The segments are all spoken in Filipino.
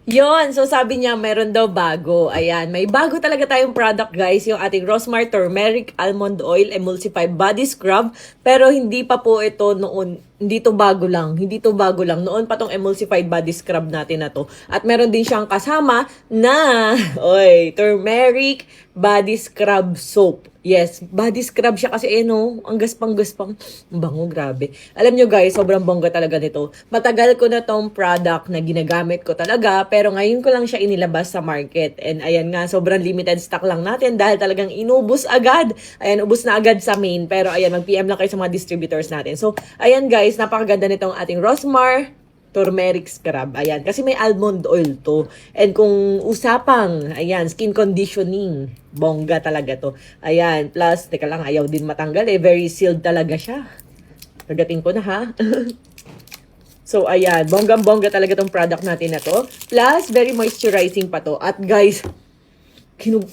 Yon, so sabi niya meron daw bago. Ayan, may bago talaga tayong product guys, yung ating Rosmar Turmeric Almond Oil Emulsified Body Scrub. Pero hindi pa po ito noon, hindi to bago lang. Hindi to bago lang. Noon pa tong Emulsified Body Scrub natin na to. At meron din siyang kasama na, Turmeric Body Scrub Soap. Yes, body scrub siya kasi ang gaspang-gaspang. Bango, grabe. Alam nyo guys, sobrang bongga talaga nito. Matagal ko na tong product na ginagamit ko talaga, pero ngayon ko lang siya inilabas sa market. And ayan nga, sobrang limited stock lang natin dahil talagang inubos agad. Ayan, ubos na agad sa main. Pero ayan, mag-PM lang kayo sa mga distributors natin. So, ayan guys, napakaganda nitong ating Rosmar Turmeric Scrub. Ayan, kasi may almond oil to. And kung usapang, ayan, skin conditioning, bongga talaga to. Ayan, plus, teka lang, ayaw din matanggal eh. Very sealed talaga siya. Pagdating ko na ha. So, ayan, bonggang-bongga talaga tong product natin na to. Plus, very moisturizing pa to. At guys,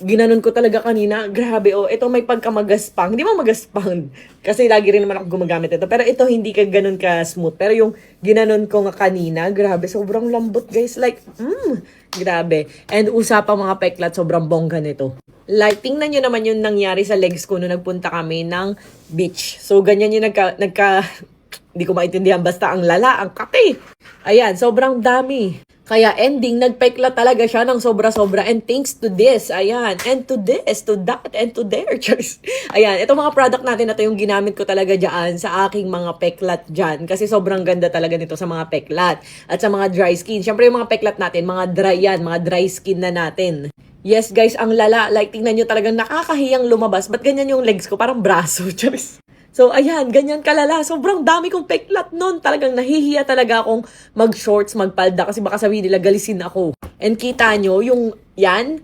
ginanon ko talaga kanina. Grabe, ito may pagkamagaspang. Hindi mo magaspang. Kasi lagi rin naman ako gumagamit ito. Pero ito hindi ka ganun ka smooth. Pero yung ginanon ko nga kanina, grabe, sobrang lambot guys. Like, grabe. And usapang mga peklat, sobrang bongga nito. Like, tingnan nyo naman yung nangyari sa legs ko nung nagpunta kami ng beach. So, ganyan yung hindi ko maintindihan. Basta ang lala, ang kaki. Ayan, sobrang dami. Kaya ending, nagpekla talaga siya ng sobra-sobra. And thanks to this, ayan. And to this, to that, and to there. Ayan, itong mga product natin na to yung ginamit ko talaga dyan sa aking mga peklat dyan. Kasi sobrang ganda talaga nito sa mga peklat. At sa mga dry skin. Siyempre yung mga peklat natin, mga dry yan, mga dry skin na natin. Yes guys, ang lala. Like, tingnan nyo talagang nakakahiyang lumabas. Ba't ganyan yung legs ko? Parang braso. So, ayan, ganyan kalala. Sobrang dami kong peklat nun. Talagang nahihiya talaga akong mag-shorts, magpalda kasi baka sabihin nila galisin ako. And kita nyo,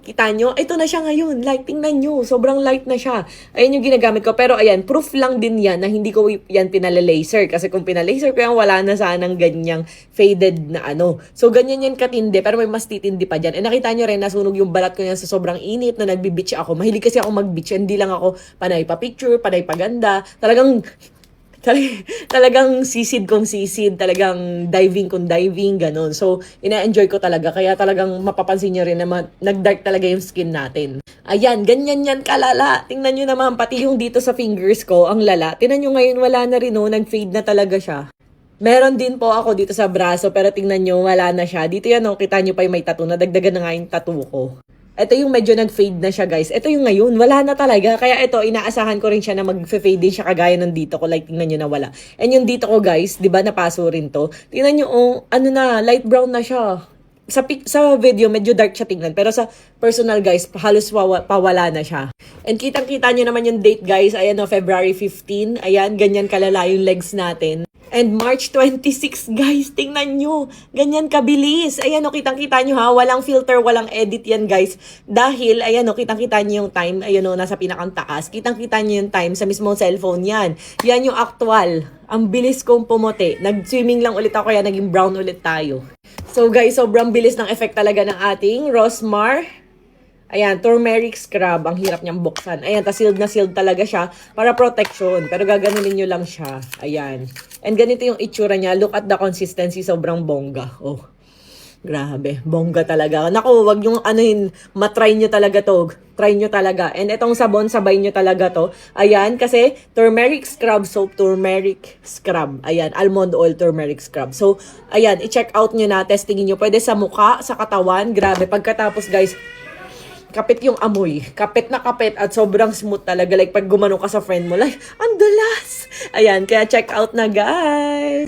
kita nyo, ito na siya ngayon. Like, tingnan nyo, sobrang light na siya. Ayan yung ginagamit ko. Pero ayan, proof lang din yan na hindi ko yan pinala-laser. Kasi kung pinala-laser ko yan, wala na sanang ganyang faded na ano. So, ganyan yan katindi, pero may mas titindi pa dyan. And nakita nyo rin, nasunog yung balat ko yan sa sobrang init na nagbi-beach ako. Mahilig kasi ako mag-beach. Hindi lang ako panay pa-picture, panay pa-ganda. Talagang sisid kong sisid, talagang diving kong diving, ganun. So, ina-enjoy ko talaga. Kaya talagang mapapansin nyo rin na nag-dark talaga yung skin natin. Ayan, ganyan yan kalala. Tingnan nyo naman, pati yung dito sa fingers ko, ang lala. Tingnan nyo ngayon, wala na rin, nag-fade na talaga siya. Meron din po ako dito sa braso, pero tingnan nyo, wala na siya. Dito yan, kita nyo pa yung may tattoo. Nadagdagan na nga yung tattoo ko. Ito yung medyo nag-fade na siya guys. Ito yung ngayon, wala na talaga. Kaya ito, inaasahan ko rin siya na mag-fade din siya kagaya ng dito ko. Like, tingnan nyo na wala. And yung dito ko guys, di ba napaso rin to. Tingnan nyo, light brown na siya. Sa video, medyo dark siya tingnan. Pero sa personal guys, halos pawala na siya. And kitang-kita nyo naman yung date guys. Ayan February 15. Ayan, ganyan kalala yung legs natin. And March 26, guys, tingnan nyo. Ganyan kabilis. Ayan kitang-kita nyo ha. Walang filter, walang edit yan, guys. Dahil, ayan kitang-kita nyo yung time. Ayan nasa pinakang taas. Kitang-kita nyo yung time sa mismong cellphone yan. Yan yung actual. Ang bilis kong pumuti. Nag-swimming lang ulit ako, kaya naging brown ulit tayo. So, guys, sobrang bilis ng effect talaga ng ating Rosmar. Ayan, turmeric scrub. Ang hirap niyang buksan. Ayan, sealed na sealed talaga siya para protection. Pero gaganunin nyo lang siya. Ayan. And ganito yung itsura niya. Look at the consistency. Sobrang bongga. Oh, grabe. Bongga talaga. Naku, wag yung matry nyo talaga to. Try nyo talaga. And itong sabon, sabay nyo talaga to. Ayan, kasi turmeric scrub soap, turmeric scrub. Ayan, almond oil turmeric scrub. So, ayan, i-check out nyo na. Testingin nyo. Pwede sa mukha, sa katawan. Grabe. Pagkatapos, guys, kapit yung amoy. Kapit na kapit at sobrang smooth talaga. Like, pag gumano ka sa friend mo, like, ang dulas! Ayan, kaya check out na, guys!